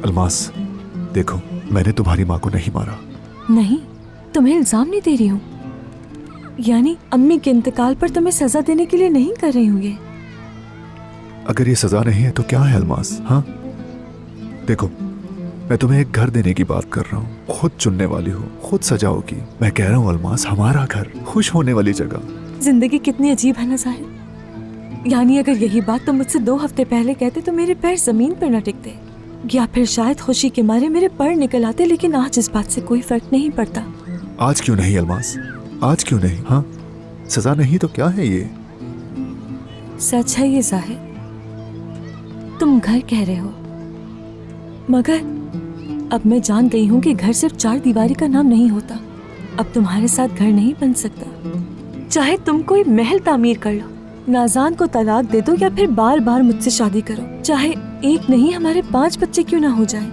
अलमास, देखो मैंने तुम्हारी माँ को नहीं मारा। नहीं, तुम्हें इल्जाम नहीं दे रही हूँ। यानी अम्मी के इंतकाल पर तुम्हें सजा देने के लिए नहीं कर रही हूँ ये। अगर ये सजा नहीं है तो क्या है अलमास? हाँ देखो, मैं तुम्हें एक घर देने की बात कर रहा हूँ। खुद चुनने वाली हो, खुद सजाओगी। मैं कह रहा हूँ अलमास, हमारा घर, खुश होने वाली जगह। जिंदगी कितनी अजीब है ना साहिल। यानी अगर यही बात तुम मुझसे 2 हफ्ते पहले कहते तो मेरे पैर जमीन पर न टिकते, या फिर शायद खुशी के मारे मेरे पर निकल आते। लेकिन आज इस बात से कोई फर्क नहीं पड़ता। आज क्यों नहीं अलमास? आज क्यों नहीं? हाँ, सजा नहीं तो क्या है ये? सच है ये साहिल, तुम घर कह रहे हो, मगर अब मैं जान गई हूँ कि घर सिर्फ 4 दीवारी का नाम नहीं होता। अब तुम्हारे साथ घर नहीं बन सकता। चाहे तुम कोई महल तामीर कर लो, नाज़ान को तलाक दे दो, या फिर बार बार मुझसे शादी करो, चाहे एक नहीं हमारे 5 बच्चे क्यों ना हो जाएं,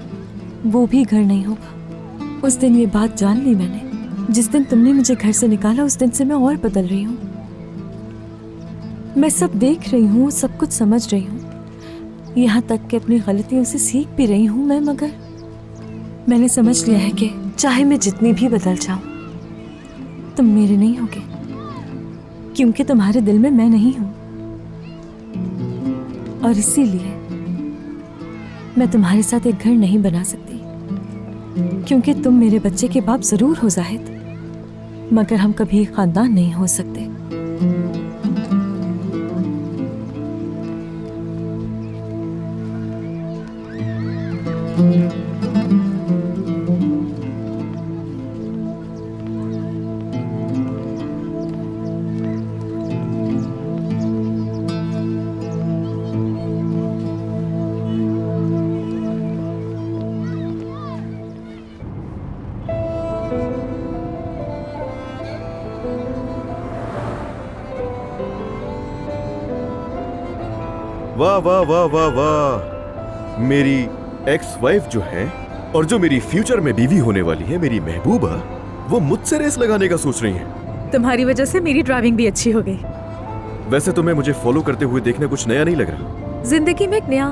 वो भी घर नहीं होगा। उस दिन ये बात जान ली मैंने। जिस दिन तुमने मुझे घर से निकाला, उस दिन से मैं और बदल रही हूँ। मैं सब देख रही हूँ, सब कुछ समझ रही हूँ, यहाँ तक कि अपनी गलतियों से सीख भी रही हूँ मैं। मगर मैंने समझ लिया है कि चाहे मैं जितनी भी बदल जाऊं, तुम मेरे नहीं होगे, क्योंकि तुम्हारे दिल में मैं नहीं हूं। और इसीलिए मैं तुम्हारे साथ एक घर नहीं बना सकती, क्योंकि तुम मेरे बच्चे के बाप जरूर हो जाहिद, मगर हम कभी एक खानदान नहीं हो सकते। वाह वाह वाह वाह वाह, मेरी एक्स वाइफ जो है और जो मेरी फ्यूचर में बीवी होने वाली है, मेरी महबूबा, वो मुझसे रेस लगाने का सोच रही है। तुम्हारी वजह से मेरी ड्राइविंग भी अच्छी हो गई। वैसे तुम्हें मुझे फॉलो करते हुए देखना कुछ नया नहीं लग रहा? जिंदगी में एक नया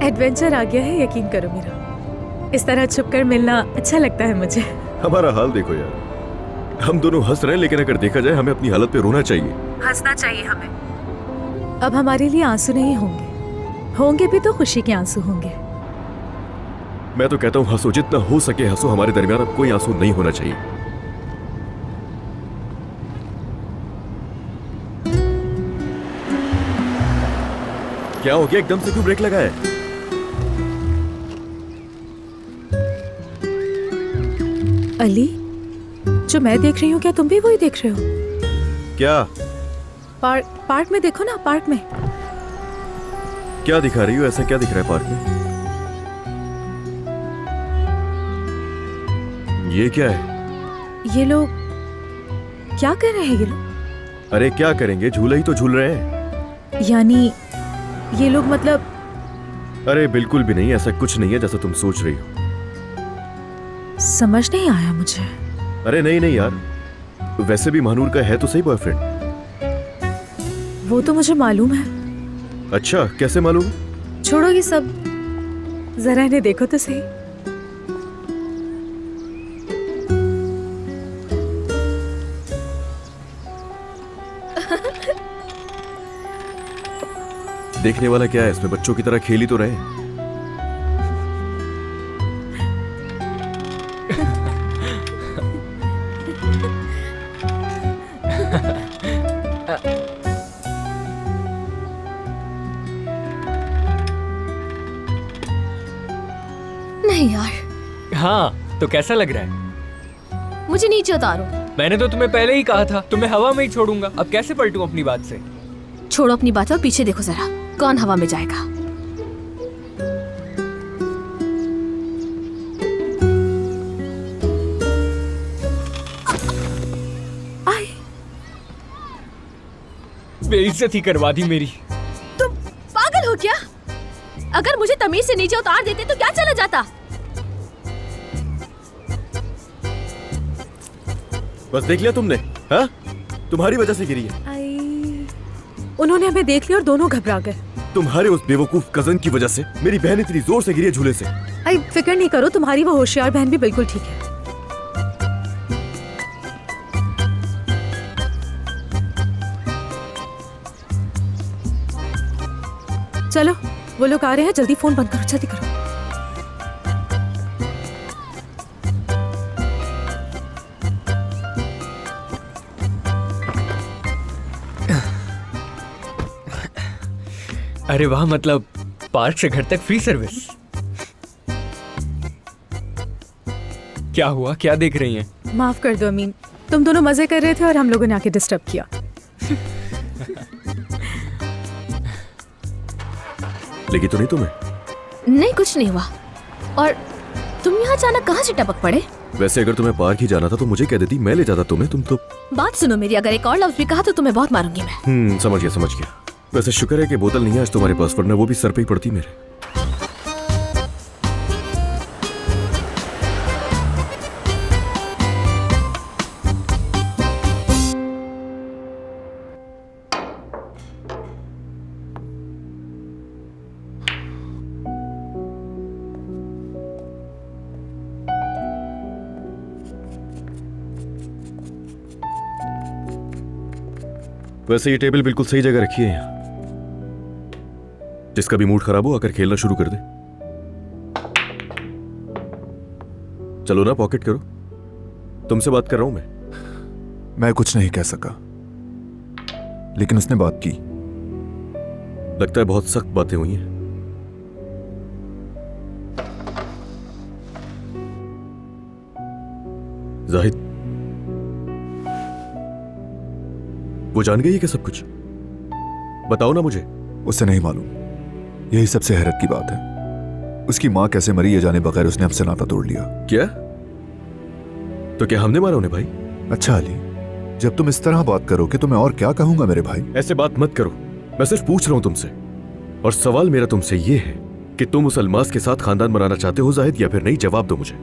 एडवेंचर आ गया है, यकीन करो मेरा। इस तरह छुपकर मिलना अच्छा लगता है मुझे। हमारा हाल देखो यार, हम दोनों हंस रहे हैं, लेकिन अगर देखा जाए हमें अपनी हालत पे रोना चाहिए। हंसना चाहिए हमें। अब हमारे लिए आंसू नहीं होंगे, होंगे भी तो खुशी के आंसू होंगे। मैं तो कहता हूँ हंसो, जितना हो सके हंसो। हमारे दरमियान अब कोई आंसू नहीं होना चाहिए। क्या हो गया, एकदम से क्यों ब्रेक लगाया? अली, जो मैं देख रही हूँ क्या तुम भी वही देख रहे हो? क्या? पार्क में देखो ना, पार्क में। क्या दिखा रही हो? ऐसा क्या दिख रहा है पार्क में? ये क्या है? ये लोग क्या कर रहे हैं ये लोग? अरे क्या करेंगे, झूला ही तो झूल रहे हैं। यानी ये लोग मतलब? अरे बिल्कुल भी नहीं, ऐसा कुछ नहीं है जैसा तुम सोच रही हो। समझ नहीं आया मुझे। अरे नहीं नहीं यार, वैसे भी महानूर का है तो सही बॉयफ्रेंड। वो तो मुझे मालूम है। अच्छा, कैसे मालूम? छोड़ो ये सब, जरा इन्हें देखो तो सही। देखने वाला क्या है इसमें, बच्चों की तरह खेल ही तो रहे। नहीं यार। हाँ, तो कैसा लग रहा है? मुझे नीचे उतारो। मैंने तो तुम्हें पहले ही कहा था, तुम्हें हवा में ही छोड़ूंगा। अब कैसे पलटूं अपनी बात से? छोड़ो अपनी बात और पीछे देखो जरा, कौन हवा में जाएगा। बेइज्जती करवा दी मेरी। तुम पागल हो क्या? अगर मुझे तमीज से नीचे उतार देते तो क्या चला जाता? बस देख लिया तुमने? हाँ, तुम्हारी वजह से गिरी है। उन्होंने हमें देख लिया और दोनों घबरा गए। तुम्हारे उस बेवकूफ कजन की वजह से मेरी बहन इतनी जोर से गिरी है झूले से। आई फिक्र नहीं करो, तुम्हारी वो होशियार बहन भी बिल्कुल ठीक है। चलो वो लोग आ रहे हैं, जल्दी फोन बंद करो, जल्दी करो। अरे वाह, मतलब पार्क से घर तक फ्री सर्विस। क्या हुआ, क्या देख रही हैं? माफ कर दो अमीन, तुम दोनों मजे कर रहे थे और हम लोगों ने आके डिस्टर्ब किया। लगी तो नहीं तुम्हें? नहीं, कुछ नहीं हुआ। और तुम यहाँ अचानक कहाँ से टपक पड़े? वैसे अगर तुम्हें पार्क ही जाना था तो मुझे कह देती, मैं ले जाता तुम्हें। तुम तो बात सुनो मेरी, अगर एक और लफ्ज भी कहा तो तुम्हें बहुत मारूंगी मैं। समझ गया समझ गया। वैसे शुक्र है कि बोतल नहीं है आज तुम्हारे पास, वरना वो भी सर पे ही पड़ती मेरे। वैसे ये टेबल बिल्कुल सही जगह रखी है यहाँ। जिसका भी मूड खराब हो आकर खेलना शुरू कर दे। चलो ना, पॉकेट करो। तुमसे बात कर रहा हूं मैं कुछ नहीं कह सका, लेकिन उसने बात की। लगता है बहुत सख्त बातें हुई हैं। जाहिद, वो जान गई है क्या सब कुछ? बताओ ना मुझे। उसे नहीं मालूम, यही सबसे हैरत की बात है। उसकी माँ कैसे मरी ये जाने बगैर उसने हमसे नाता तोड़ लिया। क्या? तो क्या हमने मारा उन्हें भाई? अच्छा अली, जब तुम इस तरह बात करोगे तो मैं और क्या कहूंगा मेरे भाई। ऐसे बात मत करो, मैं सिर्फ पूछ रहा हूं तुमसे। और सवाल मेरा तुमसे ये है कि तुम उस अलमास के साथ खानदान बनाना चाहते हो जाहिद, या फिर नहीं? जवाब दो मुझे।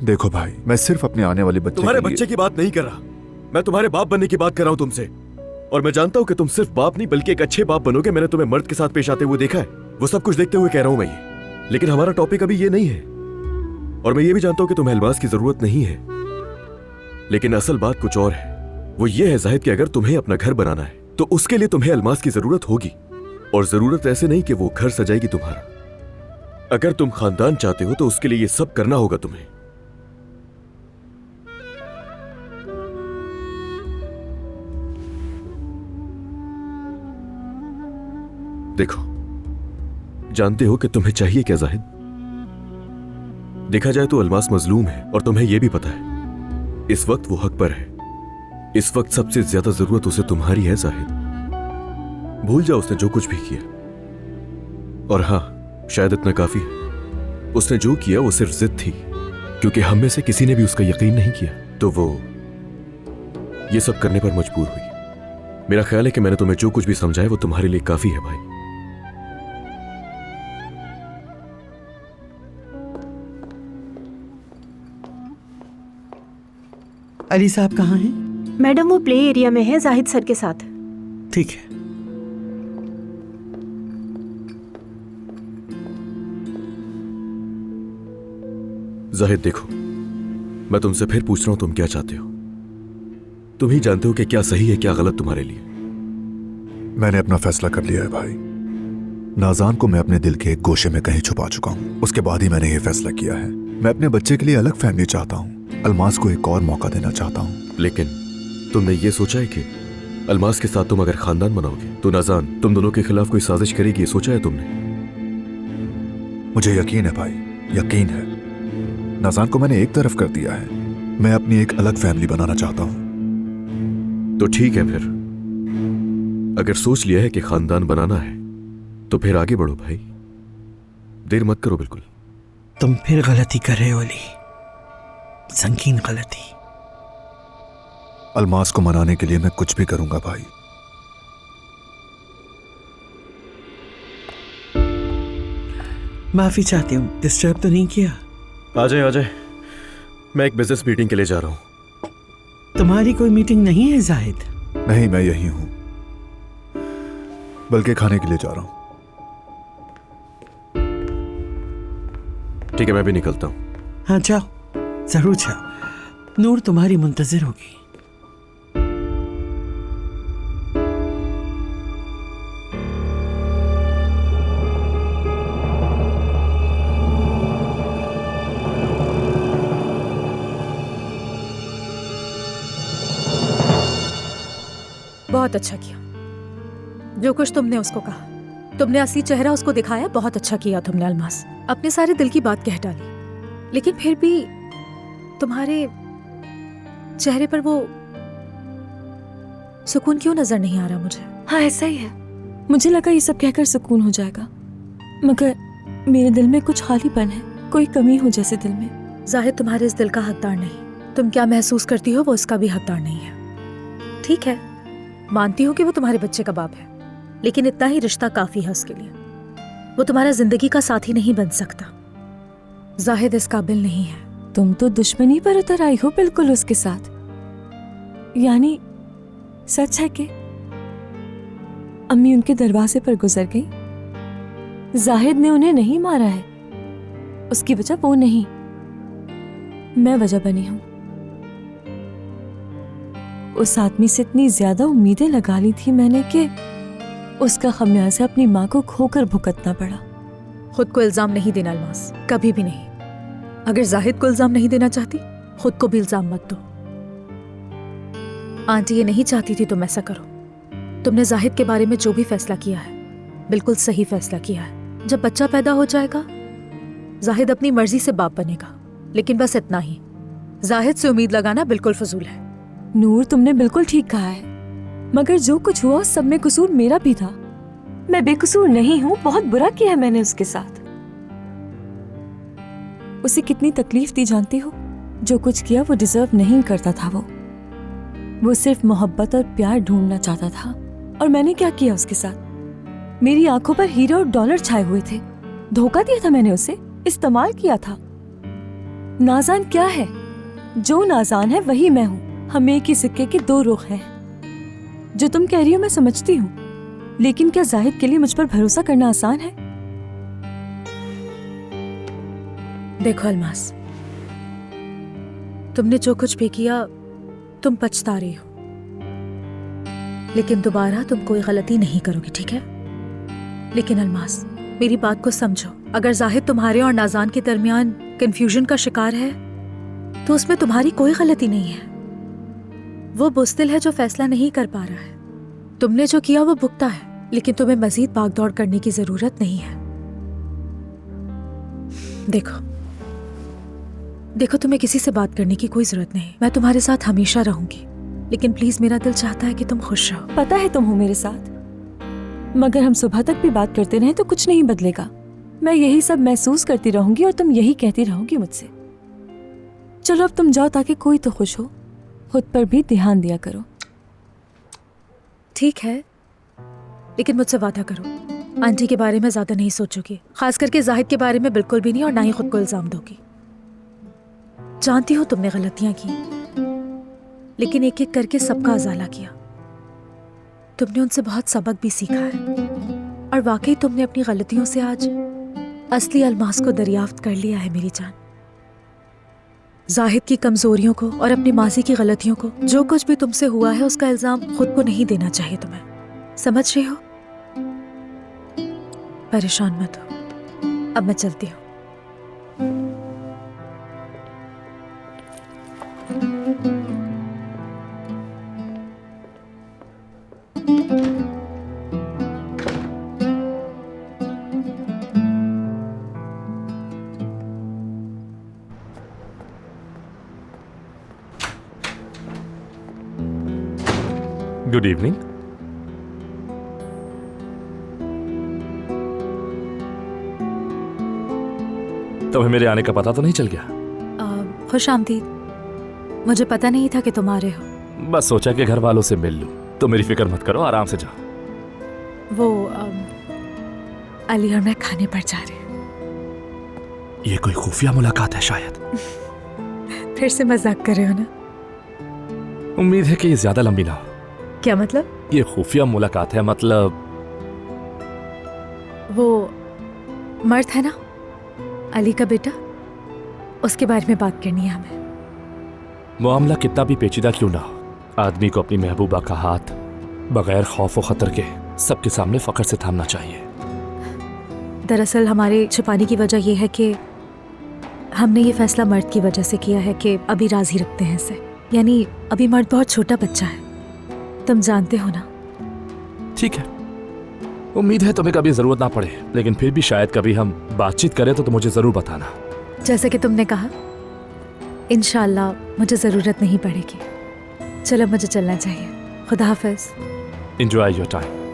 देखो भाई, मैं सिर्फ अपने आने वाले बच्चे तुम्हारे के लिए- बच्चे की बात नहीं कर रहा, मैं तुम्हारे बाप बनने की बात कर रहा हूं तुमसे। और मैं जानता हूं कि तुम सिर्फ बाप नहीं बल्कि एक अच्छे बाप बनोगे। मैंने तुम्हें मर्द के साथ पेश आते हुए देखा है, वो सब कुछ देखते हुए कह रहा हूं मैं ये। लेकिन हमारा टॉपिक अभी ये नहीं है। और मैं ये भी जानता हूं कि तुम्हें अलमास की जरूरत नहीं है, लेकिन असल बात कुछ और है। वो ये है जाहिद कि अगर तुम्हें अपना घर बनाना है तो उसके लिए तुम्हें अलमास की जरूरत होगी। और जरूरत ऐसे नहीं कि वो घर सजाएगी तुम्हारा। अगर तुम खानदान चाहते हो तो उसके लिए ये सब करना होगा तुम्हें। देखो, जानते हो कि तुम्हें चाहिए क्या जाहिद? देखा जाए तो अलमास मजलूम है और तुम्हें यह भी पता है। इस वक्त वो हक पर है। इस वक्त सबसे ज्यादा जरूरत उसे तुम्हारी है जाहिद। भूल जाओ उसने जो कुछ भी किया। और हां, शायद इतना काफी है। उसने जो किया वो सिर्फ जिद थी, क्योंकि हम में से किसी ने भी उसका यकीन नहीं किया, तो वो ये सब करने पर मजबूर हुई। मेरा ख्याल है कि मैंने तुम्हें जो कुछ भी समझाया वो तुम्हारे लिए काफी है भाई। अली साहब कहाँ हैं? मैडम वो प्ले एरिया में है जाहिद सर के साथ। ठीक है। जाहिद देखो, मैं तुमसे फिर पूछ रहा हूं, तुम क्या चाहते हो? तुम ही जानते हो कि क्या सही है क्या गलत तुम्हारे लिए। मैंने अपना फैसला कर लिया है भाई। नाज़ान को मैं अपने दिल के एक गोशे में कहीं छुपा चुका हूँ। उसके बाद ही मैंने ये फैसला किया है। मैं अपने बच्चे के लिए अलग फैमिली चाहता हूँ। अलमास को एक और मौका देना चाहता हूँ। लेकिन तुमने ये सोचा है कि अलमास के साथ तुम अगर खानदान बनाओगे तो नाज़ान तुम दोनों के खिलाफ कोई साजिश करेगी? ये सोचा है तुमने? मुझे यकीन है भाई, यकीन है। नाज़ान को मैंने एक तरफ कर दिया है। मैं अपनी एक अलग फैमिली बनाना चाहता हूँ। तो ठीक है, फिर अगर सोच लिया है कि खानदान बनाना है तो फिर आगे बढ़ो भाई। देर मत करो बिल्कुल। तुम फिर गलती कर रहे हो अली, संगीन गलती। अलमास को मनाने के लिए मैं कुछ भी करूंगा भाई। माफी चाहती हूँ, डिस्टर्ब तो नहीं किया? आ जाए, मैं एक बिजनेस मीटिंग के लिए जा रहा हूं। तुम्हारी कोई मीटिंग नहीं है जाहिद? नहीं, मैं यही हूं। बल्कि खाने के लिए जा रहा हूं। ठीक है, मैं भी निकलता हूँ। हाँ जाओ, जरूर जाओ। नूर तुम्हारी मुंतजिर होगी। बहुत अच्छा किया जो कुछ तुमने उसको कहा। तुमने असली चेहरा उसको दिखाया। बहुत अच्छा किया तुमने अल्मास। अपने सारे दिल की बात कह डाली, लेकिन फिर भी तुम्हारे चेहरे पर वो सुकून क्यों नजर नहीं आ रहा मुझे? हाँ ऐसा ही है। मुझे लगा ये सब कहकर सुकून हो जाएगा, मगर मेरे दिल में कुछ खालीपन है, कोई कमी हो जैसे दिल में। जाहिद तुम्हारे इस दिल का हकदार नहीं। तुम क्या महसूस करती हो वो उसका भी हकदार नहीं है। ठीक है, मानती हूँ कि वो तुम्हारे बच्चे का बाप है, लेकिन इतना ही रिश्ता काफी है उसके लिए। वो तुम्हारा जिंदगी का साथी नहीं बन सकता। जाहिद इस काबिल नहीं है। तुम तो दुश्मनी पर उतर आई हो बिल्कुल उसके साथ। यानी सच है कि अम्मी उनके दरवाजे पर गुजर गई। जाहिद ने उन्हें नहीं मारा है, उसकी वजह वो नहीं, मैं वजह बनी हूं। उस आदमी से इतनी ज्यादा उम्मीदें लगा ली थी मैंने कि उसका खमियाजा अपनी माँ को खोकर भुगतना पड़ा। खुद को इल्जाम नहीं देना अल्मास, कभी भी नहीं। अगर जाहिद को इल्जाम नहीं देना चाहती, खुद को भी इल्जाम मत दो। आंटी ये नहीं चाहती थी तुम ऐसा करो। तुमने जाहिद के बारे में जो भी फैसला किया है, बिल्कुल सही फैसला किया है। जब बच्चा पैदा हो जाएगा, जाहिद अपनी मर्जी से बाप बनेगा, लेकिन बस इतना ही। जाहिद से उम्मीद लगाना बिल्कुल फजूल है। नूर, तुमने बिल्कुल ठीक कहा है, मगर जो कुछ हुआ उस सब में कसूर मेरा भी था। मैं बेकसूर नहीं हूँ, बहुत बुरा किया है मैंने उसके साथ। उसे कितनी तकलीफ दी जानती हो? जो कुछ किया वो डिजर्व नहीं करता था। वो सिर्फ मोहब्बत और प्यार ढूंढना चाहता था, और मैंने क्या किया उसके साथ? मेरी आंखों पर हीरे और डॉलर छाए हुए थे। धोखा दिया था मैंने उसे, इस्तेमाल किया था। नाजान क्या है? जो नाजान है वही मैं हूँ। हम एक ही सिक्के के दो रुख हैं। जो तुम कह रही हो मैं समझती हूँ, लेकिन क्या जाहिद के लिए मुझ पर भरोसा करना आसान है? देखो अल्मास, तुमने जो कुछ भी किया तुम पछता रही हो, लेकिन दोबारा तुम कोई गलती नहीं करोगी, ठीक है? लेकिन अल्मास, मेरी बात को समझो। अगर जाहिद तुम्हारे और नाजान के दरमियान कंफ्यूजन का शिकार है, तो उसमें तुम्हारी कोई गलती नहीं है। वो बुज़दिल है जो फैसला नहीं कर पा रहा है। तुमने जो किया वो भुगता है, लेकिन तुम्हें मजीद भागदौड़ करने की जरूरत नहीं है। देखो, तुम्हें किसी से बात करने की कोई जरूरत नहीं। मैं तुम्हारे साथ हमेशा रहूंगी, लेकिन प्लीज मेरा दिल चाहता है कि तुम खुश रहो। पता है तुम हो मेरे साथ, मगर हम सुबह तक भी बात करते रहे तो कुछ नहीं बदलेगा। मैं यही सब महसूस करती रहूंगी और तुम यही कहती रहोगी मुझसे। चलो अब तुम जाओ, ताकि कोई तो खुश हो। खुद पर भी ध्यान दिया करो। ठीक है, लेकिन मुझसे वादा करो, आंटी के बारे में ज्यादा नहीं सोचोगी, खास करके जाहिद के बारे में बिल्कुल भी नहीं, और ना ही खुद को इल्जाम दोगी। जानती हो तुमने गलतियां की, लेकिन एक एक करके सबका अजाला किया। तुमने उनसे बहुत सबक भी सीखा है, और वाकई तुमने अपनी गलतियों से आज असली अल्मास को दरियाफ्त कर लिया है मेरी जान। जाहिद की कमजोरियों को और अपनी माजी की गलतियों को, जो कुछ भी तुमसे हुआ है, उसका इल्जाम खुद को नहीं देना चाहिए तुम्हें। समझ रही हो? परेशान मत हो। अब मैं चलती हूँ। Good evening. तुम्हें मेरे आने का पता तो नहीं चल गया? खुश आमदीद। मुझे पता नहीं था कि तुम आ रहे हो। बस सोचा कि घर वालों से मिल लूं। तो मेरी फिक्र मत करो, आराम से जाओ। वो अलीगढ़ में खाने पर जा रहे हैं। ये कोई खुफिया मुलाकात है शायद। फिर से मजाक कर रहे हो ना? उम्मीद है कि ये ज्यादा लंबी ना हो। क्या मतलब? ये खुफिया मुलाकात है, मतलब वो मर्द है ना, अली का बेटा, उसके बारे में बात करनी है हमें। मामला कितना भी पेचीदा क्यों ना हो, आदमी को अपनी महबूबा का हाथ बगैर खौफ व खतर के सबके सामने फख्र से थामना चाहिए। दरअसल हमारे छुपाने की वजह यह है कि हमने ये फैसला मर्द की वजह से किया है कि अभी राजी रखते हैं इसे। यानी अभी मर्द बहुत छोटा बच्चा है, तुम जानते हो ना। ठीक है, उम्मीद है तुम्हें कभी जरूरत ना पड़े, लेकिन फिर भी शायद कभी हम बातचीत करें तो मुझे जरूर बताना। जैसे कि तुमने कहा, इंशाअल्लाह मुझे ज़रूरत नहीं पड़ेगी। चलो मुझे चलना चाहिए, खुदा हाफिज। Enjoy your time.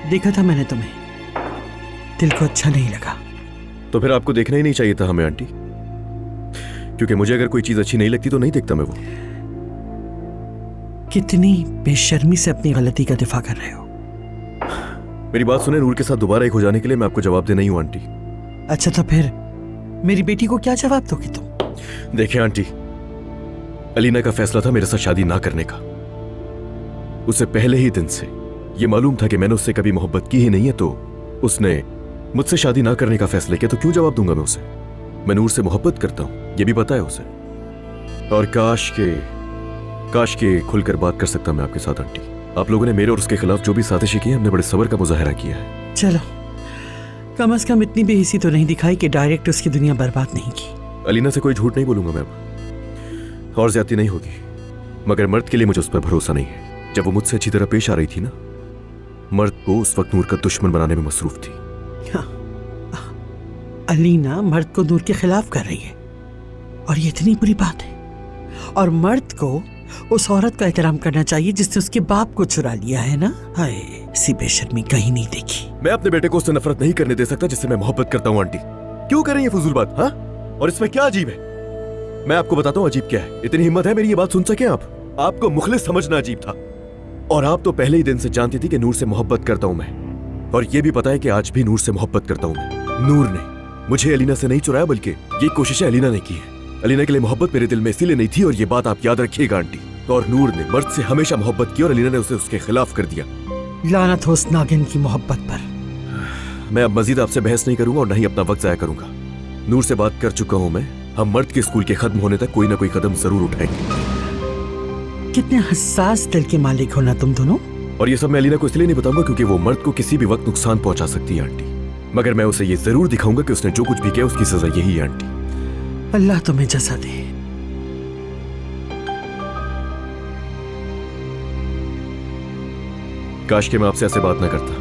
देखा था मैंने तुम्हें, दिल को अच्छा नहीं लगा। तो फिर आपको देखना ही नहीं चाहिए था हमें आंटी, क्योंकि मुझे अगर कोई चीज अच्छी नहीं लगती तो नहीं देखता मैं वो। कितनी बेशर्मी से अपनी गलती का दिफा कर रहे हो। मेरी बात सुने, नूर के साथ दोबारा एक हो जाने के लिए मैं आपको जवाब दे नहीं हूं आंटी। अच्छा तो फिर मेरी बेटी को क्या जवाब दोगे तुम? देखिए आंटी, अलीना का फैसला था मेरे साथ शादी ना करने का। उसे पहले ही दिन से ये मालूम था कि मैंने उससे कभी मोहब्बत की ही नहीं है, तो उसने मुझसे शादी ना करने का फैसला किया। तो क्यों जवाब दूंगा मैं उसे? मैं नूर से मोहब्बत करता हूं, ये भी पता है उसे। और काश के खुलकर बात कर सकता मैं आपके साथ आंटी। आप लोगों ने मेरे और उसके खिलाफ जो भी साजिशें की, हमने बड़े सब्र का मुजाहरा किया है। चलो, कम से कम इतनी बेहिसी तो नहीं दिखाई कि डायरेक्ट उसकी दुनिया बर्बाद नहीं की। अलीना से कोई झूठ नहीं बोलूंगा मैं अब, और ज्यादती नहीं होगी, मगर मर्द के लिए मुझे उस पर भरोसा नहीं है। जब वो मुझसे अच्छी तरह पेश आ रही थी ना, मर्द को उस वक्त नूर का दुश्मन बनाने में मसरूफ थी। हाँ, अलीना मर्द को नूर के खिलाफ कर रही है और ये इतनी बुरी बात है। और मर्द को उस औरत का एहतराम करना चाहिए जिसने उसके बाप को चुरा लिया है ना। हाय, ऐसी बेशर्मी कहीं नहीं देखी। मैं अपने बेटे को उससे नफरत नहीं करने दे सकता जिससे मैं मोहब्बत करता हूँ आंटी। क्यों कर रही है फजूल बात? हाँ, और इसमें क्या अजीब है? मैं आपको बताता हूँ अजीब क्या है। इतनी हिम्मत है मेरी ये बात सुन सके आप? आपको मुखलिस समझना अजीब था, और आप तो पहले ही दिन से जानती थी कि नूर से मोहब्बत करता हूं मैं। और ये भी पता है कि आज भी नूर से मोहब्बत करता हूं मैं। नूर ने मुझे अलीना से नहीं चुराया, बल्कि ये कोशिशें अलीना ने की है। अलीना के लिए मोहब्बत मेरे दिल में इसीलिए नहीं थी, और ये बात आप याद रखिएगा आंटी। और नूर ने मर्द से हमेशा मोहब्बत की और अलीना ने उसे उसके खिलाफ कर दिया। लानत हो उस नागिन की मोहब्बत पर। मैं अब मजीद आपसे बहस नहीं करूंगा और नहीं अपना वक्त जाया करूंगा। नूर से बात कर चुका हूं मैं। हम मर्द के स्कूल के खत्म होने तक कोई ना कोई कदम जरूर उठाएंगे। कितने हसास दिल के मालिक हो ना तुम दोनों। और ये सब मैं अलीना को इसलिए नहीं बताऊंगा क्योंकि वो मर्द को किसी भी वक्त नुकसान पहुंचा सकती है आंटी। मगर मैं उसे ये जरूर दिखाऊंगा कि उसने जो कुछ भी किया उसकी सजा यही है आंटी। अल्लाह तुम्हें जज़ा दे। काश के मैं आपसे ऐसे बात ना करता,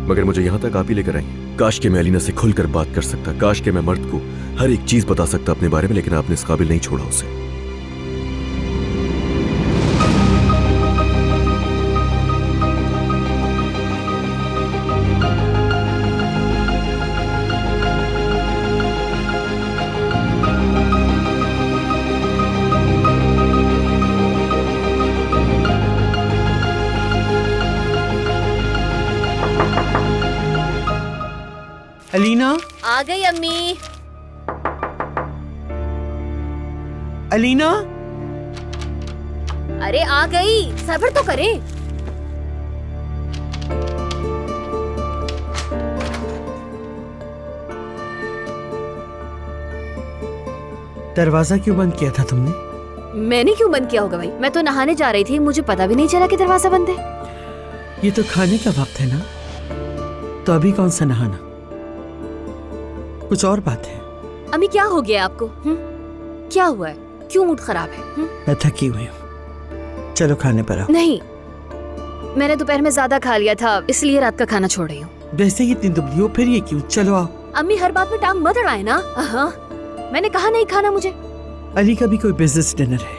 मगर मुझे यहां तक आप ही लेकर आई। काश के मैं अलीना से खुलकर बात कर सकता, काश के मैं मर्द को हर एक चीज बता सकता अपने बारे में, लेकिन आपने इस काबिल नहीं छोड़ा उसे। अलीना, आ गई अम्मी। अलीना, अरे आ गई, सब्र तो करे। दरवाजा क्यों बंद किया था तुमने? मैंने क्यों बंद किया होगा भाई? मैं तो नहाने जा रही थी, मुझे पता भी नहीं चला कि दरवाजा बंद है। ये तो खाने का वक्त है ना, तो अभी कौन सा नहाना? कुछ और बात है? अम्मी क्या हो गया आपको? क्या हुआ है? क्यों मूड खराब है? मैं थकी हुई हूँ, चलो खाने पर आओ। नहीं, मैंने दोपहर में ज्यादा खा लिया था, इसलिए रात का खाना छोड़ रही हूँ। वैसे ही इतनी दुबली हो, फिर ये क्यों? चलो आओ। अम्मी हर बात में टांग मत अड़ाए ना। हाँ, मैंने कहा नहीं खाना मुझे। अली का भी कोई बिजनेस डिनर है,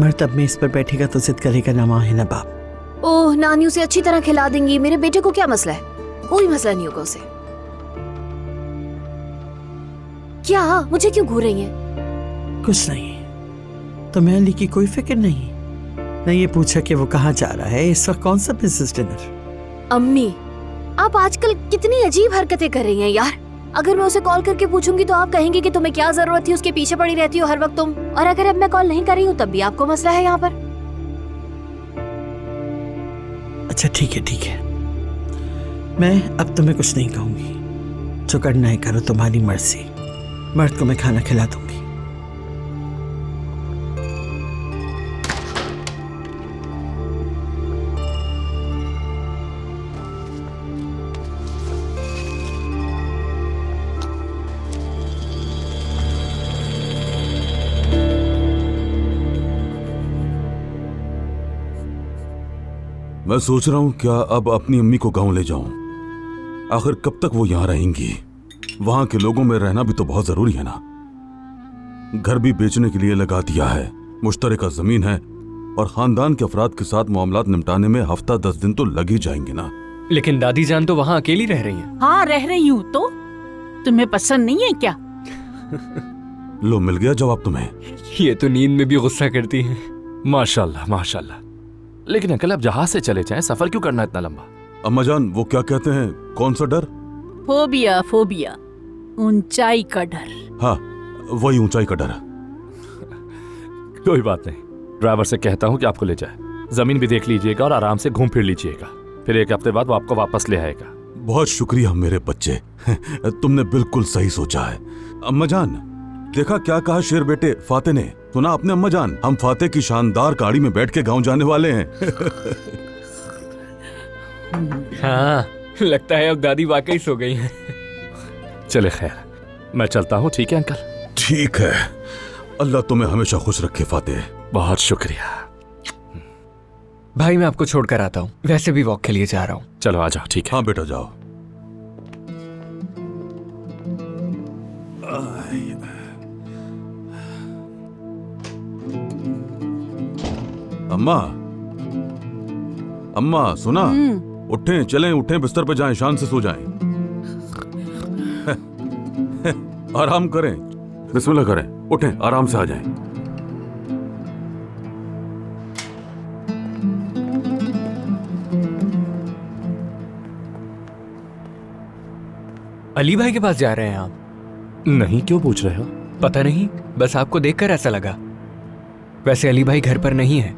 मर्तब में इस पर बैठेगा तो जिद करेगा ना माँ है ना बाप। ओह, नानी उसे अच्छी तरह खिला देंगी। मेरे बेटे को क्या मसला है? कोई मसला नहीं होगा उसे। क्या मुझे क्यों घूर रही हैं? कुछ नहीं, तुम्हें अली की कोई फिक्र नहीं? न ये पूछा कि वो कहाँ जा रहा है इस वक्त, कौन सा बिजनेस डिनर? अम्मी, आप आजकल कितनी अजीब हरकतें कर रही हैं यार। अगर मैं उसे कॉल करके पूछूंगी तो आप कहेंगे कि तुम्हें क्या जरूरत थी, उसके पीछे पड़ी रहती हो हर वक्त तुम। और अगर अब मैं कॉल नहीं कर रही हूँ तब भी आपको मसला है यहाँ पर। अच्छा ठीक है ठीक है, मैं अब तुम्हें कुछ नहीं कहूंगी। जो करना है करो, तुम्हारी मर्जी। मर्द को मैं खाना खिला दूंगी। मैं सोच रहा हूँ क्या अब अपनी अम्मी को गांव ले जाऊं। आखिर कब तक वो यहाँ रहेंगी? वहां के लोगों में रहना भी तो बहुत जरूरी है ना। घर भी बेचने के लिए लगा दिया है, मुश्तरका जमीन है, और खानदान के अफराद के साथ मामलात निपटाने में हफ्ता 10 दिन तो लग ही जाएंगे ना। लेकिन दादी जान तो वहाँ अकेली रह रही हैं। हाँ रह रही हूँ। तो तुम्हें पसंद नहीं है क्या? लो, मिल गया जवाब तुम्हें। ये तो नींद में भी गुस्सा करती हैं। माशाल्लाह माशाल्लाह। लेकिन अंकल आप जहाज से चले जाएं, सफर क्यों करना इतना लंबा? अम्मा जान, वो क्या कहते हैं, कौन सा डर? फोबिया, फोबिया, ऊंचाई का डर। हाँ, वही ऊंचाई का डर। कोई बात नहीं, ड्राइवर से कहता हूँ कि आपको ले जाए। जमीन भी देख लीजिएगा और आराम से घूम फिर लीजिएगा। फिर 1 हफ्ते बाद वो आपको वापस ले आएगा। बहुत शुक्रिया मेरे बच्चे, तुमने बिल्कुल सही सोचा है। अम्मा जान, देखा क्या कहा शेर बेटे फाते ने? सुना आपने अम्मा जान? हम फाते की शानदार गाड़ी में बैठ के गांव जाने वाले हैं। हाँ, लगता है अब दादी वाकई सो गई हैं। चले खैर, मैं चलता हूँ। ठीक है अंकल? ठीक है, अल्लाह तुम्हें हमेशा खुश रखे फाते। बहुत शुक्रिया भाई। मैं आपको छोड़कर आता हूँ, वैसे भी वॉक के लिए जा रहा हूँ। चलो आ जाओ। ठीक है? हाँ बेटा जाओ। अम्मा, अम्मा सुना? उठें, चलें, उठें, बिस्तर पे जाएं, शान से सो जाएं। आराम करें, बिस्मिल्लाह करें, उठें, आराम से आ जाएं। अली भाई के पास जा रहे हैं आप? नहीं, क्यों पूछ रहे हो? पता नहीं, बस आपको देखकर ऐसा लगा। वैसे अली भाई घर पर नहीं है,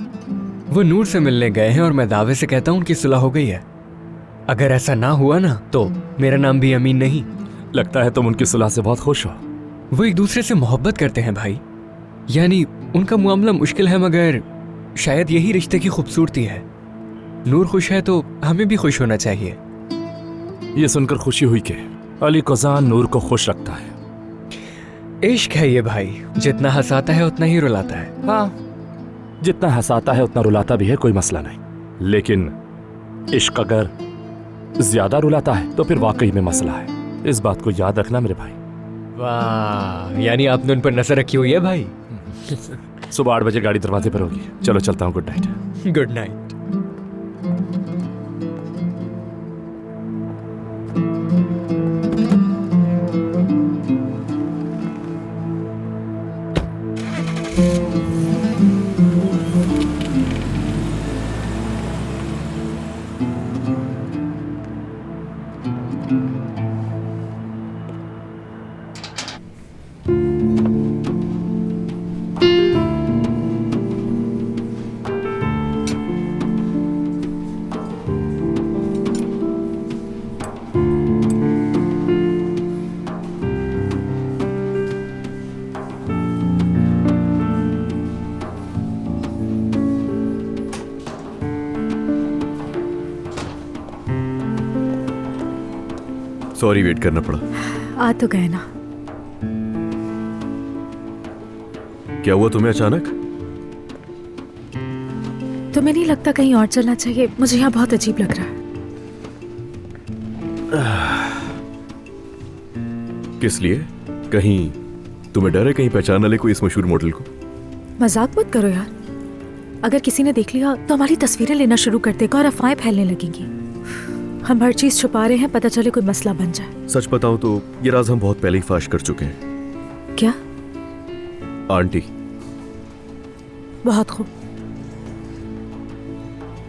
वो नूर से मिलने गए हैं और मैं दावे से कहता हूँ उनकी सुलह हो गई है। अगर ऐसा ना हुआ ना तो मेरा नाम भी अमीन नहीं। लगता है तुम उनकी सुलह से बहुत खुश हो। वो एक दूसरे से मोहब्बत करते हैं भाई, यानी उनका मामला मुश्किल है, मगर शायद यही रिश्ते की खूबसूरती है। नूर खुश है तो हमें भी खुश होना चाहिए। ये सुनकर खुशी हुई कि अली कोजान नूर को खुश रखता है। इश्क है ये भाई, जितना हंसाता है उतना ही रुलाता है। हाँ, जितना हंसाता है उतना रुलाता भी है, कोई मसला नहीं। लेकिन इश्क अगर ज्यादा रुलाता है तो फिर वाकई में मसला है। इस बात को याद रखना मेरे भाई। वाह, यानी आपने उन पर नजर रखी हुई है भाई। सुबह 8 बजे गाड़ी दरवाजे पर होगी। चलो चलता हूँ, good night. Good night. Sorry, wait करना पड़ा। आ तो गए ना। क्या हुआ तुम्हें अचानक? तुम्हें नहीं लगता कहीं और चलना चाहिए? मुझे यहाँ बहुत अजीब लग रहा है। किस लिए? कहीं तुम्हें डर है कहीं पहचान न ले कोई इस मशहूर मॉडल को? मजाक मत करो यार। अगर किसी ने देख लिया तो हमारी तस्वीरें लेना शुरू कर देगा और अफवाहें फैलने लगेंगी। हम हर चीज छुपा रहे हैं, पता चले कोई मसला बन जाए। सच बताऊं तो ये राज हम बहुत पहले ही फाश कर चुके हैं। क्या? आंटी। बहुत खूब।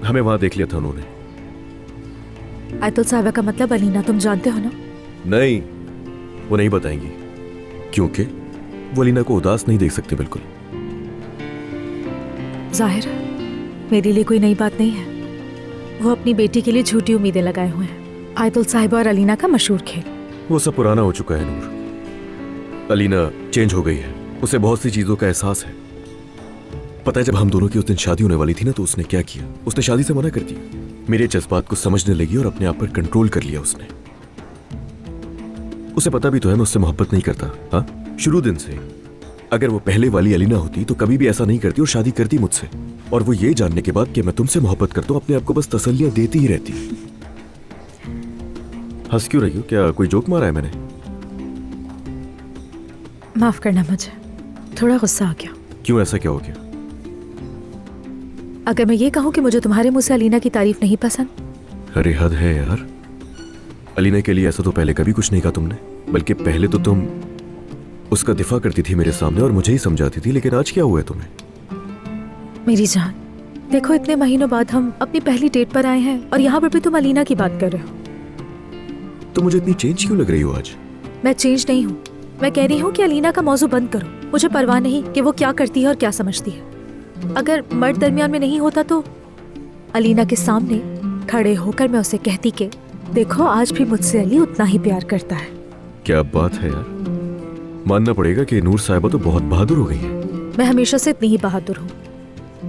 हमें वहां देख लिया था उन्होंने। आयतुल साहिबा का मतलब अलीना तुम जानते हो ना? नहीं, वो नहीं बताएंगी क्योंकि वो अलीना को उदास नहीं देख सकते बिल्कुल। जाहिर है मेरे लिए कोई नई बात नहीं है। वो अपनी बेटी के लिए झूठी उम्मीदें लगाए हुए हैं। आयतुल साहिबा और अलीना का मशहूर खेल। वो सब पुराना हो चुका है नूर। अलीना चेंज हो गई है, उसे बहुत सी चीजों का एहसास है। पता है जब हम दोनों की उस दिन शादी होने वाली थी ना, तो उसने क्या किया? उसने शादी से मना कर दिया। मेरे जज्बात को समझने लगी और अपने आप पर कंट्रोल कर लिया उसने। उसे पता भी तो है मैं उससे मोहब्बत नहीं करता। हाँ, शुरू दिन से। अगर वो पहले वाली अलीना होती तो कभी भी ऐसा नहीं करती और शादी करती मुझसे। और वो ये जानने के बाद कि मैं तुमसे मोहब्बत करता हूं, अपने आप को बस तसल्लियां देती ही रहती। हंस क्यों रही हो? क्या कोई जोक मारा है मैंने? माफ करना, मुझे थोड़ा गुस्सा आ गया। क्यों, ऐसा क्या हो गया? अगर मैं ये कहूं कि मुझे तुम्हारे मुंह से अलीना की तारीफ नहीं पसंद? अरे हद है यार। अलीना के लिए ऐसा तो पहले कभी कुछ नहीं कहा तुमने। बल्कि पहले तो तुम उसका दिफा करती थी मेरे सामने और मुझे ही समझाती थी। लेकिन आज क्या हुआ है तुम्हें? मेरी जान, देखो इतने महीनों बाद हम अपनी पहली डेट पर आए हैं और यहाँ पर भी तुम अलीना की बात कर रहे हो। तो मुझे इतनी चेंज क्यों लग रही हो आज? मैं चेंज नहीं हूँ। मैं कह रही हूँ कि अलीना का मौजू बंद करो। मुझे परवाह नहीं कि वो क्या करती है और क्या समझती है। अगर मर्द दरमियान में नहीं होता तो अलीना के सामने खड़े होकर मैं उसे कहती कि देखो आज भी मुझसे अली उतना ही प्यार करता है। क्या बात है यार। मानना पड़ेगा कि नूर साहिबा तो बहुत बहादुर हो गई है। मैं हमेशा से इतनी ही बहादुर हूँ।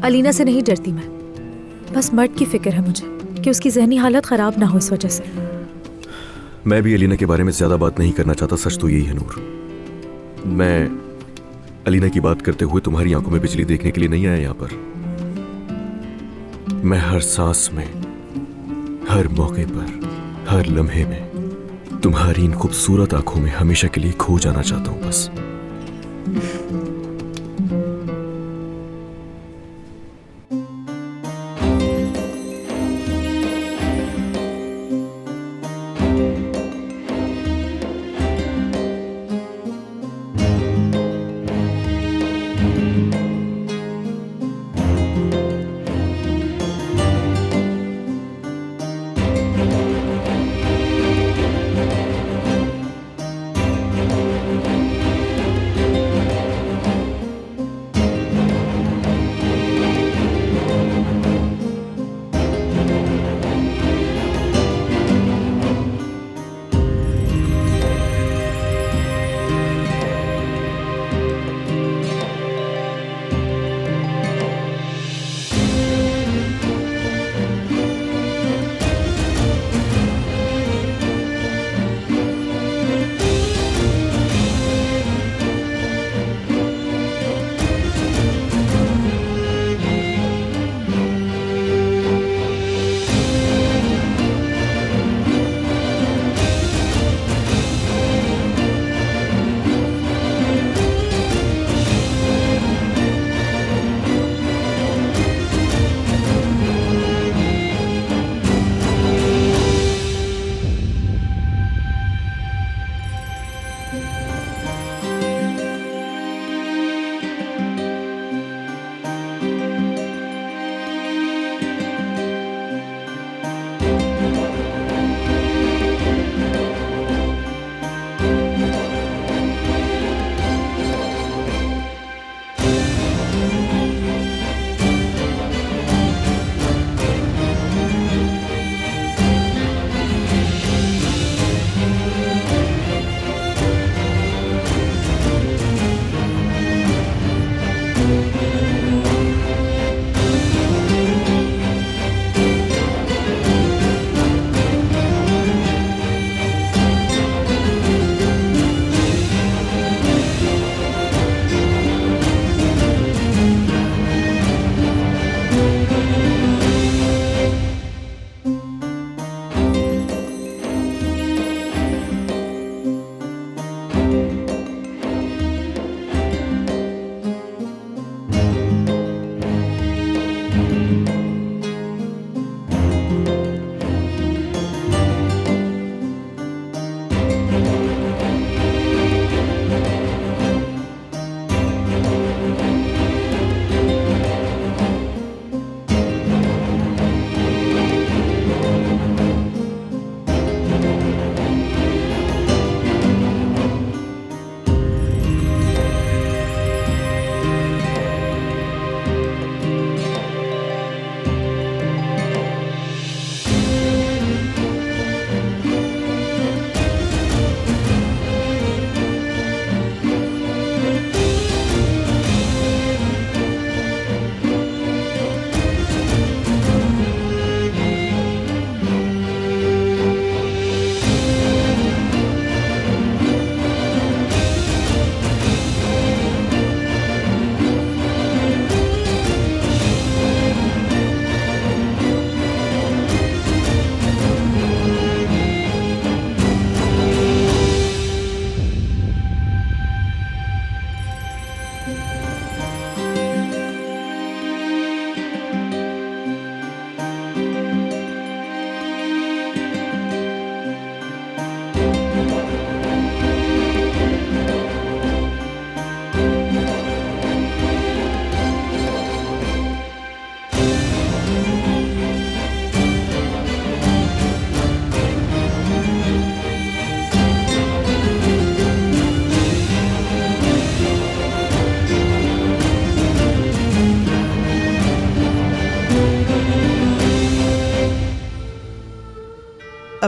अलीना से नहीं डरती मैं। बस मर्द की फिक्र है मुझे कि उसकी जहनी हालत खराब ना हो इस वजह से। मैं भी अलीना के बारे में ज्यादा बात नहीं करना चाहता। सच तो यही है नूर। मैं अलीना की बात करते हुए तुम्हारी आंखों में बिजली देखने के लिए नहीं आया यहाँ पर। मैं हर सांस में, हर मौके पर, हर लम्हे में तुम्हारी इन खूबसूरत आंखों में हमेशा के लिए खो जाना चाहता हूं बस।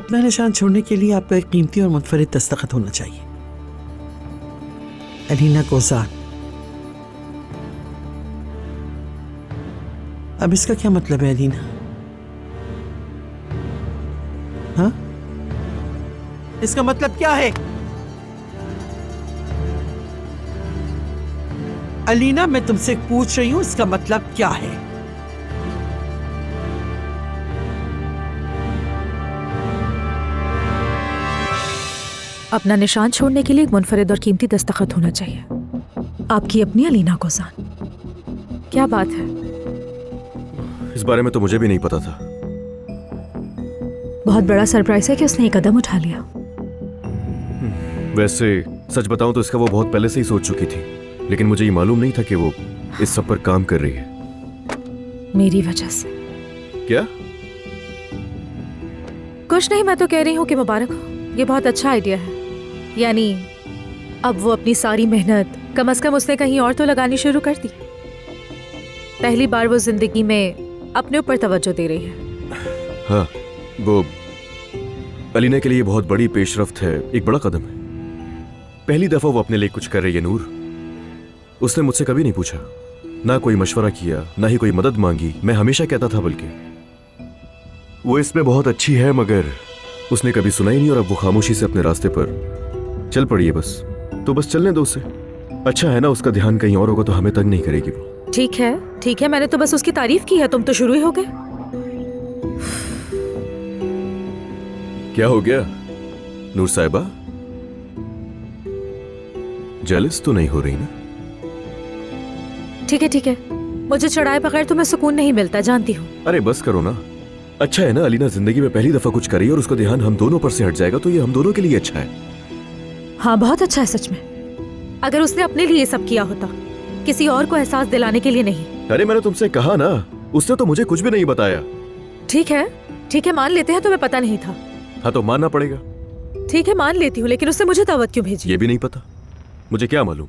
अपना निशान छोड़ने के लिए आपका एक कीमती और मुनफरिद दस्तखत होना चाहिए। अलीना कोजान। अब इसका क्या मतलब है अलीना? हाँ, इसका मतलब क्या है? अलीना, मैं तुमसे पूछ रही हूं, इसका मतलब क्या है? अपना निशान छोड़ने के लिए एक मुनफरिद और कीमती दस्तखत होना चाहिए। आपकी अपनी अलीना कोजान। क्या बात है? इस बारे में तो मुझे भी नहीं पता था। बहुत बड़ा सरप्राइज है कि उसने एक कदम उठा लिया। वैसे सच बताऊं तो इसका वो बहुत पहले से ही सोच चुकी थी, लेकिन मुझे ये मालूम नहीं था कि वो इस सब पर काम कर रही है। मेरी वजह से। क्या? कुछ नहीं, मैं तो कह रही हूँ कि मुबारक हो, ये बहुत अच्छा आइडिया है। यानी अब वो अपनी सारी मेहनत कम से कम उसने कहीं और तो लगानी शुरू कर दी। पहली बार वो जिंदगी में अपने ऊपर तवज्जो दे रही है। हाँ, वो अलीना के लिए बहुत बड़ी पेशरफ्त है, एक बड़ा कदम है। पहली दफा वो अपने लिए कुछ कर रही है नूर। उसने मुझसे कभी नहीं पूछा, ना कोई मशवरा किया, ना ही कोई मदद मांगी। मैं हमेशा कहता था बल्कि वो इसमें बहुत अच्छी है, मगर उसने कभी सुना ही नहीं और अब वो खामोशी से अपने रास्ते पर चल पड़ी है। बस तो बस चलने दो उसे। अच्छा है ना, उसका ध्यान कहीं और होगा तो हमें तंग नहीं करेगी वो। ठीक है, ठीक है, मैंने तो बस उसकी तारीफ की है, तुम तो शुरू ही हो गए। क्या हो गया नूर साहिबा? जेलस तो नहीं हो रही ना? ठीक है, ठीक है, मुझे चढ़ाए बगैर तुम्हें सुकून नहीं मिलता, जानती हूँ। अरे बस करो ना। अच्छा है ना, अलीना जिंदगी में पहली दफा कुछ करी और उसका ध्यान हम दोनों पर से हट जाएगा तो ये हम दोनों के लिए अच्छा है। हाँ, बहुत अच्छा है सच में। अगर उसने अपने लिए सब किया होता, किसी और को एहसास दिलाने के लिए नहीं। अरे मैंने तुमसे कहा ना, उसने तो मुझे कुछ भी नहीं बताया। ठीक है, ठीक है, मान लेते हैं तुम्हें पता नहीं था। हाँ तो मानना पड़ेगा। ठीक है, मान लेती हूँ, लेकिन उसने मुझे दावत क्यों भेजी? ये भी नहीं पता, मुझे क्या मालूम।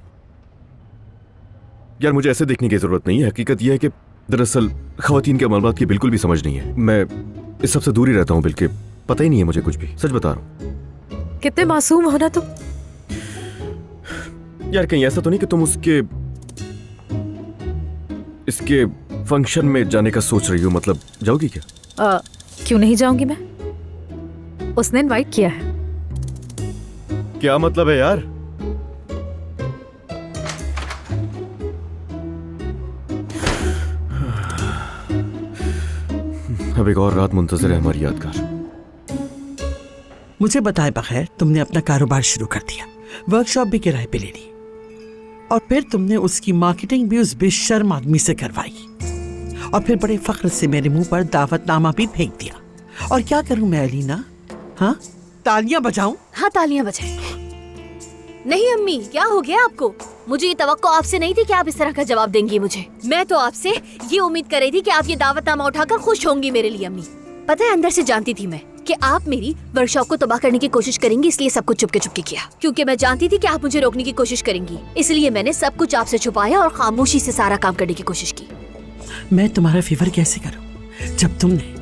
यार मुझे ऐसे देखने की जरूरत नहीं है। हकीकत यह है कि दरअसल खवातीन के मामलात की बिल्कुल भी समझ नहीं है। मैं इस सबसे दूर ही रहता हूँ, बल्कि पता ही नहीं है मुझे कुछ भी। सच बता रहा हूँ। कितने मासूम हो ना तुम। यार कहीं ऐसा तो नहीं कि तुम इसके फंक्शन में जाने का सोच रही हो? मतलब जाओगी क्या? क्यों नहीं जाऊंगी मैं, उसने इनवाइट किया है। क्या मतलब है यार? अब एक और रात मुंतजर है हमारी यादगार। मुझे बताए बगैर तुमने अपना कारोबार शुरू कर दिया, वर्कशॉप भी किराए पे ले ली, और फिर तुमने उसकी मार्केटिंग भी उस बेशर्म आदमी से करवाई, और फिर बड़े फख्र से मेरे मुंह पर दावतनामा भी फेंक दिया। और क्या करूं मैं अलीना? हाँ, तालियां बजाऊं? हाँ, तालियां बजाएं। नहीं अम्मी, क्या हो गया आपको? मुझे ये तवक्को आपसे नहीं थी कि आप इस तरह का जवाब देंगी मुझे। मैं तो आपसे ये उम्मीद कर रही थी कि आप ये दावतनामा उठाकर खुश होंगी मेरे लिए अम्मी। पता है, अंदर से जानती थी मैं कि आप मेरी वर्कशॉप को तबाह करने की कोशिश करेंगी, इसलिए सब कुछ चुपके चुपके किया। क्योंकि मैं जानती थी कि आप मुझे रोकने की कोशिश करेंगी, इसलिए मैंने सब कुछ आपसे छुपाया और खामोशी से सारा काम करने की कोशिश की। मैं तुम्हारा फेवर कैसे करूं जब तुमने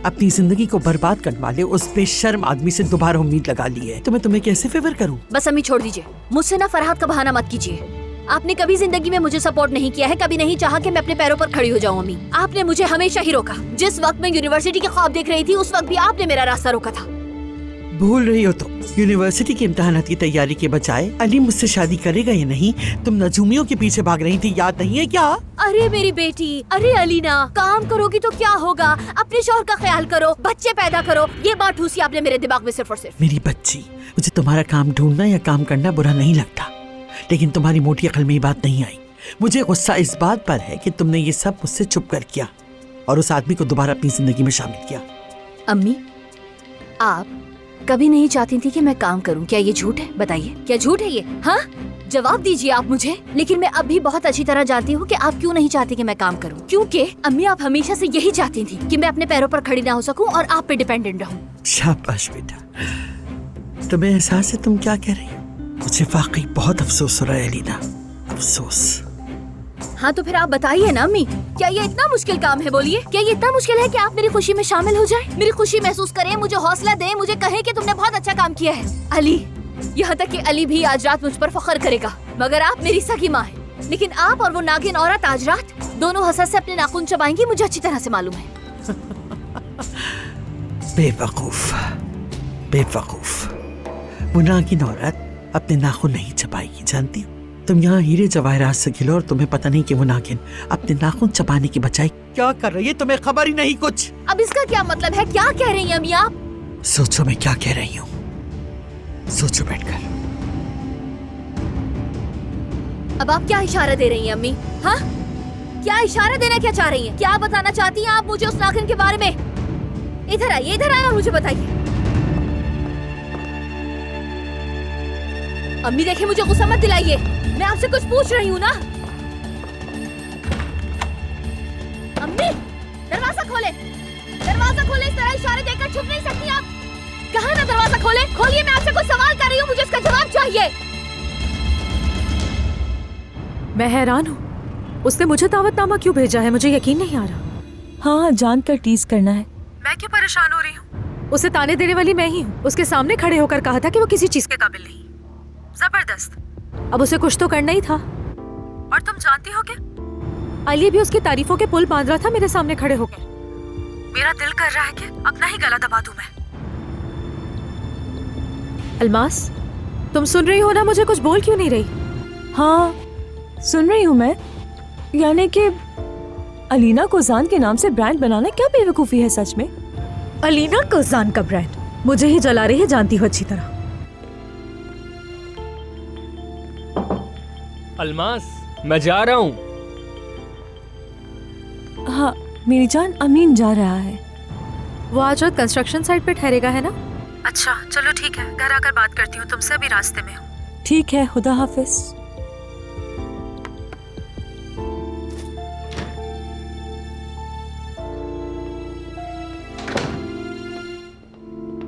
अपनी जिंदगी को बर्बाद करने वाले उस बेशर्म आदमी से दोबारा उम्मीद लगा ली है? तो मैं तुम्हें कैसे फेवर करूं? बस अम्मी छोड़ दीजिए, मुझसे ना फरहाद का बहाना मत कीजिए। आपने कभी जिंदगी में मुझे सपोर्ट नहीं किया है, कभी नहीं चाहा कि मैं अपने पैरों पर खड़ी हो जाऊं अम्मी। आपने मुझे हमेशा ही रोका। जिस वक्त मैं यूनिवर्सिटी के ख्वाब देख रही थी, उस वक्त भी आपने मेरा रास्ता रोका था। भूल रही हो तुम, यूनिवर्सिटी के इम्तिहानात की तैयारी के बजाय अली मुझसे शादी करेगा या नहीं, तुम नजूमियों के पीछे भाग रही थी, याद नहीं है क्या? अरे मेरी बेटी, अरे अलीना, काम करोगी तो क्या होगा? अपने शौहर का ख्याल करो, बच्चे पैदा करो। ये बात ठूसी आपने मेरे दिमाग में सिर्फ और सिर्फ। मेरी बच्ची, मुझे तुम्हारा काम ढूंढना या काम करना बुरा नहीं लगता, लेकिन तुम्हारी मोटी अकल में ये बात नहीं आई। मुझे गुस्सा इस बात पर है कि तुमने ये सब मुझसे छुप कर किया और उस आदमी को दोबारा अपनी जिंदगी में शामिल किया। अम्मी, आप कभी नहीं चाहती थी कि मैं काम करूं, क्या ये झूठ है? बताइए, क्या झूठ है ये? हाँ, जवाब दीजिए आप मुझे। लेकिन मैं अब भी बहुत अच्छी तरह जानती हूँ कि आप क्यों नहीं चाहती कि मैं काम करूं। क्योंकि अम्मी, आप हमेशा से यही चाहती थी कि मैं अपने पैरों पर खड़ी ना हो सकूं और आप पे डिपेंडेंट रहूं। शाबाश बेटा, तुम्हें एहसास है तुम क्या कह रही हो? मुझे वाकई बहुत अफसोस हो रहा है अलीना, अफसोस। हाँ तो फिर आप बताइए ना अम्मी, क्या ये इतना मुश्किल काम है? बोलिए, क्या ये इतना मुश्किल है कि आप मेरी खुशी में शामिल हो जाएं, मेरी खुशी महसूस करें, मुझे हौसला दें, मुझे कहें कि तुमने बहुत अच्छा काम किया है। अली, यहाँ तक कि अली भी आज रात मुझ पर फख्र करेगा, मगर आप मेरी सगी माँ हैं। लेकिन आप और वो नागिन औरत आज रात दोनों हसरत से अपने नाखून चबाएंगी, मुझे अच्छी तरह से मालूम है। बेवकूफ, बेवकूफ। वो नागिन औरत अपने नाखून नहीं चबाएगी, जानती हो? तुम यहाँ हीरे जवाहरात से खिलो और तुम्हें पता नहीं कि वो नागिन अपने नाखून चबाने की बजाय क्या कर रही है, तुम्हें खबर ही नहीं कुछ। अब इसका क्या मतलब है? क्या कह रही हैं अम्मी आप? सोचो मैं क्या कह रही हूँ, सोचो बैठकर। अब आप क्या इशारा दे रही हैं अम्मी? हाँ, क्या इशारा देना क्या चाह रही हैं? क्या बताना चाहती हैं आप मुझे उस नागिन के बारे में? इधर आइए, इधर आइए और मुझे बताइए। अम्मी देखिए, मुझे गुस्सा मत दिलाइए, मैं आपसे कुछ पूछ रही हूँ ना। अम्मी, दरवाजा खोले, दरवाजा खोले। इस तरह इशारे देकर छुप नहीं सकती आप। कहा ना दरवाजा खोले, खोलिए, मैं आपसे कुछ सवाल कर रही हूँ, मुझे इसका जवाब चाहिए। मैं हैरान हूँ, उसने मुझे दावतनामा क्यों भेजा है? मुझे यकीन नहीं आ रहा। हाँ, जानकर टीज करना है। मैं क्यों परेशान हो रही हूँ? उसे ताने देने वाली मैं ही हूँ। उसके सामने खड़े होकर कहा था कि वो किसी चीज के काबिल नहीं। जबरदस्त। अब उसे कुछ तो करना ही था। और तुम जानती हो क्या, अली भी उसकी तारीफों के पुल बांध रहा था मेरे सामने खड़े होकर। मेरा दिल कर रहा है कि अपना ही गला दबा दूं मैं। अलमास, तुम सुन रही हो ना? मुझे कुछ बोल क्यों नहीं रही? हाँ, सुन रही हूँ मैं। यानी कि अलीना कोजान के नाम से ब्रांड बनाना क्या बेवकूफ़ी है सच में? अलीना कोजान का ब्रांड मुझे ही जला रही है, जानती हो अच्छी तरह। अलमास, मैं जा रहा हूँ। हाँ मेरी जान, अमीन जा रहा है। वो आज रात कंस्ट्रक्शन साइट पे ठहरेगा, है ना? अच्छा चलो ठीक है, घर आकर बात करती हूँ तुमसे, अभी रास्ते में हूँ। ठीक है, खुदा हाफिज।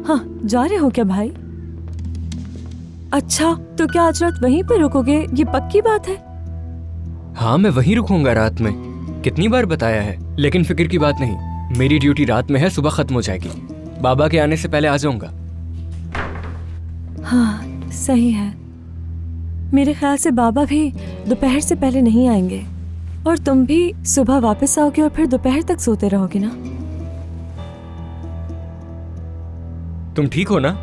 हाँ, जा रहे हो क्या भाई? अच्छा, तो क्या आज रात वहीं पे रुकोगे? ये पक्की बात है? हाँ, मैं वहीं रुकूंगा रात में। कितनी बार बताया है, लेकिन फिक्र की बात नहीं। मेरी ड्यूटी रात में है, सुबह खत्म हो जाएगी। बाबा के आने से पहले आ जाऊंगा। हाँ सही है। मेरे ख्याल से बाबा भी दोपहर से पहले नहीं आएंगे, और तुम भी सुबह वापस आओगे और फिर दोपहर तक सोते रहोगे ना? तुम ठीक हो ना?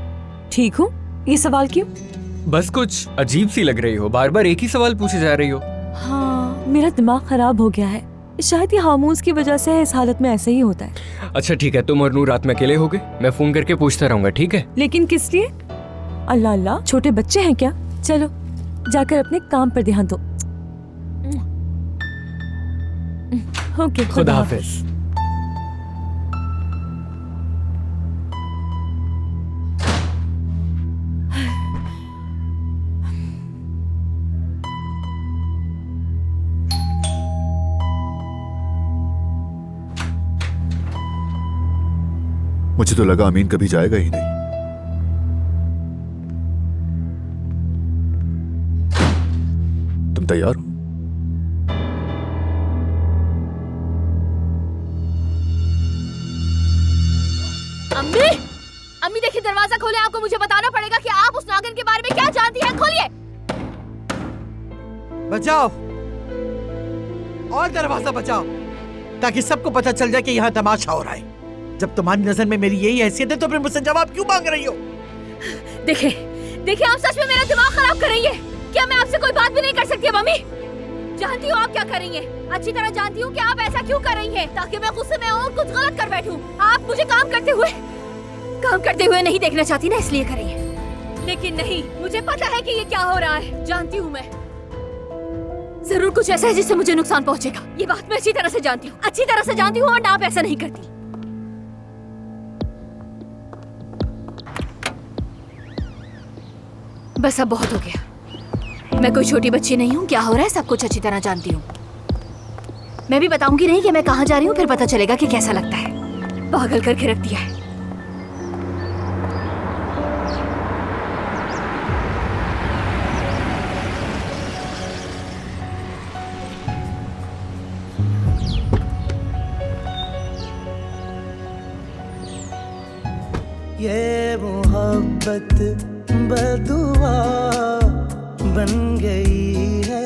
ठीक हूँ। ये सवाल क्यों? बस कुछ अजीब सी लग रही हो, बार बार एक ही सवाल पूछे जा रही हो। हाँ, मेरा दिमाग खराब हो गया है। शायद ये हार्मोन्स की वजह से इस हालत में ऐसे ही होता है। अच्छा ठीक है, तुम और नूर रात में अकेले होगे, मैं फोन करके पूछता रहूंगा, ठीक है? लेकिन किस लिए? अल्लाह अल्लाह, छोटे बच्चे हैं क्या? चलो जाकर अपने काम पर ध्यान दो। ओके, खुदा हाफिज। मुझे तो लगा अमीन कभी जाएगा ही नहीं। तुम तैयार हो? अम्मी, अम्मी देखिए, दरवाजा खोले, आपको मुझे बताना पड़ेगा कि आप उस नागिन के बारे में क्या जानती हैं। खोलिए। बचाओ, और दरवाजा बचाओ, ताकि सबको पता चल जाए कि यहाँ तमाशा हो रहा है। जब तुम्हारी नजर में मेरी यही हैसियत है तो फिर मुझसे जवाब क्यों मांग रही हो? देखिए, देखिए, आप सच में मेरा दिमाग खराब कर रही है। क्या मैं आपसे कोई बात भी नहीं कर सकती है मम्मी? जानती हूँ आप क्या कर रही हैं, अच्छी तरह जानती हूँ कि आप ऐसा क्यों कर रही हैं, ताकि मैं गुस्से में और कुछ गलत कर बैठूं। आप मुझे काम करते हुए नहीं देखना चाहती ना, इसलिए कर रही हैं। लेकिन नहीं, मुझे पता है कि ये क्या हो रहा है। जानती हूँ मैं, जरूर कुछ ऐसा है जिससे मुझे नुकसान पहुंचेगा। ये बात मैं अच्छी तरह से जानती हूँ, अच्छी तरह से जानती हूँ, और आप ऐसा नहीं करती। बस अब बहुत हो गया। मैं कोई छोटी बच्ची नहीं हूँ, क्या हो रहा है सब कुछ अच्छी तरह जानती हूँ। मैं भी बताऊंगी नहीं कि मैं कहाँ जा रही हूँ, फिर पता चलेगा कि कैसा लगता है। पागल करके रख दिया है। मोहब्बत बदुआ बन गई है